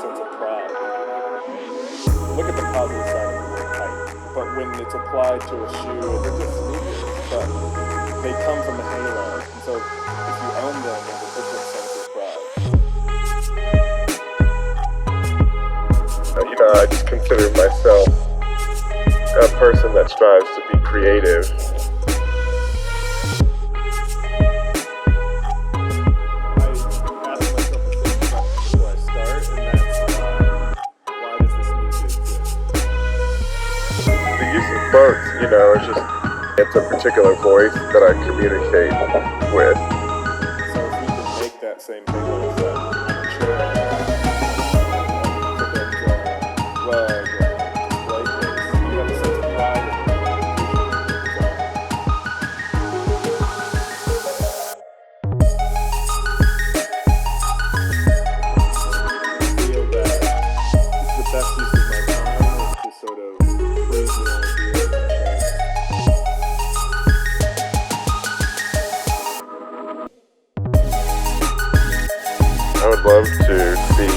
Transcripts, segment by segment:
sense of pride. Look at the positive side of the word hype, but when it's applied to a shoe, they're just sneakers, but they come from the halo, and so if you own them, there's a different sense of pride. I just consider myself a person that strives to be creative. But, it's a particular voice that I communicate with. So if we can make that same thing with a chair, rug, display case, you have a sense of pride in I feel that the best use of my time is to sort of please me on ideas and share. I would love to see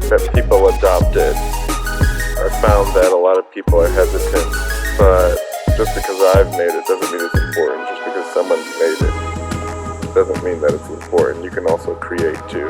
that people adopt it. I found that a lot of people are hesitant, but just because I've made it doesn't mean it's important. Just because someone's made it doesn't mean that it's important. You can also create too.